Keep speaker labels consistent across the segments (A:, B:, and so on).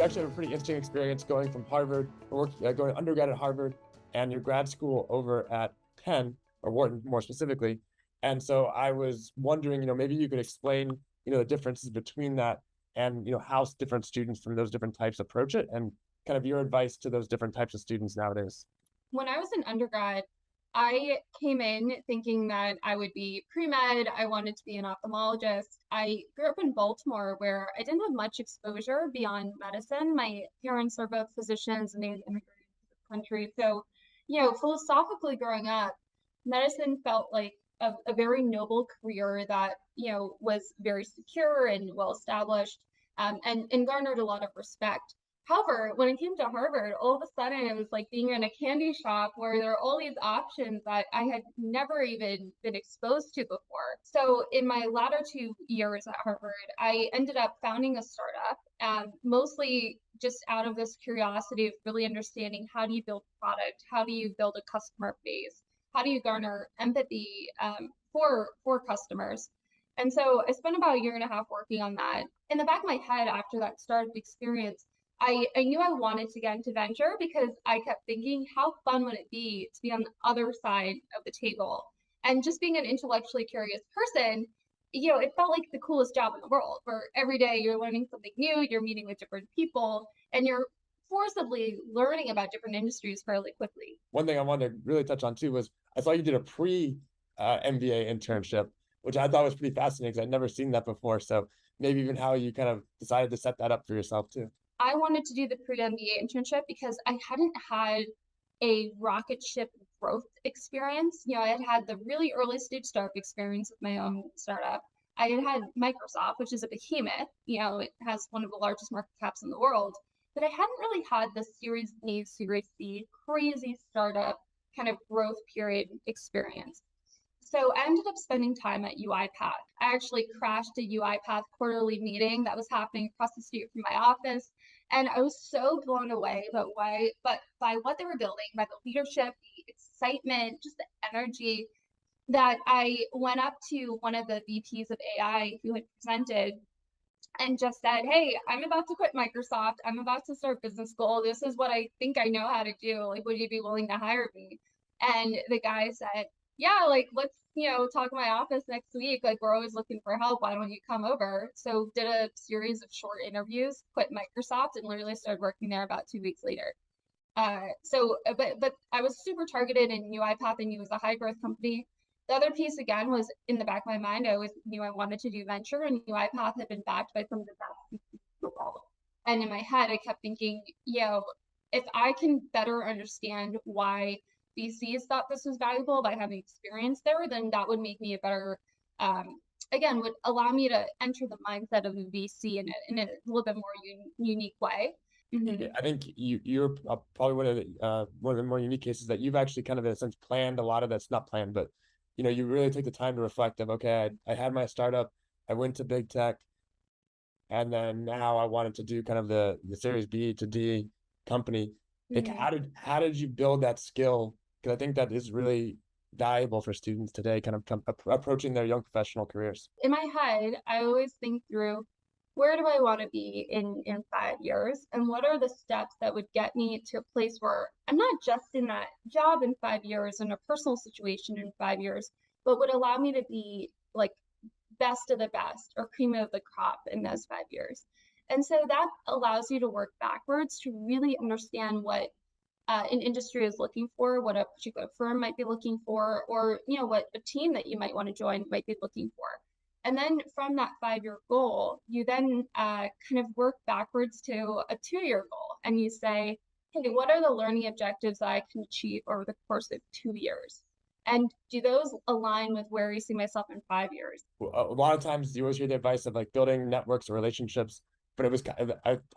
A: actually have a pretty interesting experience going from Harvard, or going undergrad at Harvard, and your grad school over at Penn, or Wharton more specifically. And so I was wondering, maybe you could explain, the differences between that and, how different students from those different types approach it, and kind of your advice to those different types of students nowadays.
B: When I was an undergrad, I came in thinking that I would be pre-med. I wanted to be an ophthalmologist. I grew up in Baltimore where I didn't have much exposure beyond medicine. My parents are both physicians and they had immigrated to the country. So, philosophically growing up, medicine felt like a very noble career that, was very secure and well established, and garnered a lot of respect. However, when it came to Harvard, all of a sudden it was like being in a candy shop where there are all these options that I had never even been exposed to before. So in my latter 2 years at Harvard, I ended up founding a startup, mostly just out of this curiosity of really understanding, how do you build product? How do you build a customer base? How do you garner empathy for customers? And so I spent about a year and a half working on that. In the back of my head, after that startup experience, I knew I wanted to get into venture because I kept thinking, how fun would it be to be on the other side of the table? And just being an intellectually curious person, it felt like the coolest job in the world, where every day you're learning something new, you're meeting with different people, and you're forcibly learning about different industries fairly quickly.
A: One thing I wanted to really touch on too was I saw you did a pre-MBA internship, which I thought was pretty fascinating because I'd never seen that before. So maybe even how you kind of decided to set that up for yourself too.
B: I wanted to do the pre-MBA internship because I hadn't had a rocket ship growth experience. I had had the really early stage startup experience with my own startup. I had had Microsoft, which is a behemoth. It has one of the largest market caps in the world, but I hadn't really had the Series A, Series C, crazy startup kind of growth period experience. So I ended up spending time at UiPath. I actually crashed a UiPath quarterly meeting that was happening across the street from my office. And I was so blown away by what they were building, by the leadership, the excitement, just the energy, that I went up to one of the VPs of AI who had presented and just said, "Hey, I'm about to quit Microsoft. I'm about to start business school. This is what I think I know how to do. Like, would you be willing to hire me?" And the guy said, "Yeah, like, let's, talk in my office next week. Like, we're always looking for help. Why don't you come over?" So did a series of short interviews, quit Microsoft, and literally started working there about 2 weeks later. But I was super targeted, and UiPath I knew was a high growth company. The other piece again was in the back of my mind. I always knew I wanted to do venture, and UiPath had been backed by some of the best VCs in the world. And in my head, I kept thinking, if I can better understand why VCs thought this was valuable by having experience there, then that would make me a better, again, would allow me to enter the mindset of a VC in a little bit more unique way.
A: Mm-hmm. I think you're probably one of the more unique cases that you've actually kind of in a sense planned a lot of that's not planned, but you really take the time to reflect of, okay, I had my startup, I went to big tech, and then now I wanted to do kind of the Series B to D company. Like,
B: Mm-hmm.
A: how did you build that skill? Because I think that is really valuable for students today, kind of approaching their young professional careers.
B: In my head, I always think through, where do I want to be in 5 years? And what are the steps that would get me to a place where I'm not just in that job in 5 years, in a personal situation in 5 years, but would allow me to be like best of the best or cream of the crop in those 5 years. And so that allows you to work backwards to really understand what an industry is looking for, what a particular firm might be looking for, or what a team that you might want to join might be looking for. And then from that 5 year goal, you then kind of work backwards to a 2 year goal, and you say, "Hey, what are the learning objectives that I can achieve over the course of 2 years? And do those align with where you see myself in 5 years?"
A: A lot of times you always hear the advice of like building networks or relationships, but it was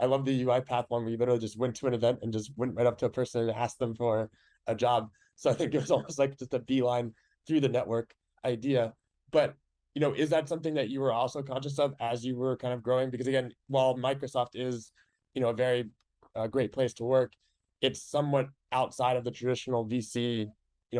A: I love the UiPath one where you literally just went to an event and just went right up to a person and asked them for a job. So I think it was almost like just a beeline through the network idea. But is that something that you were also conscious of as you were kind of growing? Because again, while Microsoft is, a very great place to work, it's somewhat outside of the traditional VC,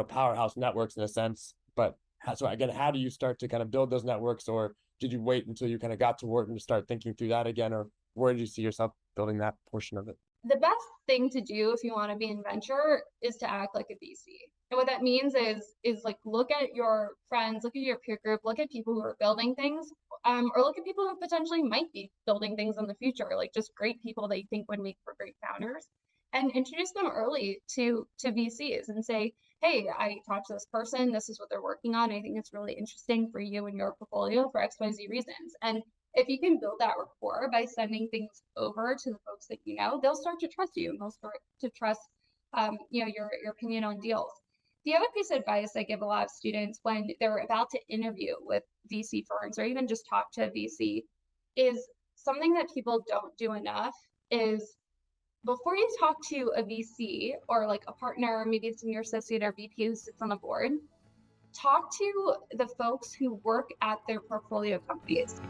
A: powerhouse networks in a sense. But so again, how do you start to kind of build those networks, or did you wait until you kind of got to Wharton to start thinking through that again, or where did you see yourself building that portion of it?
B: The best thing to do if you want to be in venture is to act like a VC. And what that means is like look at your friends, look at your peer group, look at people who are building things, or look at people who potentially might be building things in the future, like just great people that you think would make for great founders, and introduce them early to VCs and say, hey, I talked to this person, this is what they're working on. I think it's really interesting for you and your portfolio for XYZ reasons. And if you can build that rapport by sending things over to the folks that you know, they'll start to trust you and they'll start to trust your opinion on deals. The other piece of advice I give a lot of students when they're about to interview with VC firms or even just talk to a VC is something that people don't do enough is before you talk to a VC or like a partner, maybe it's in your associate or VP who sits on the board, talk to the folks who work at their portfolio companies.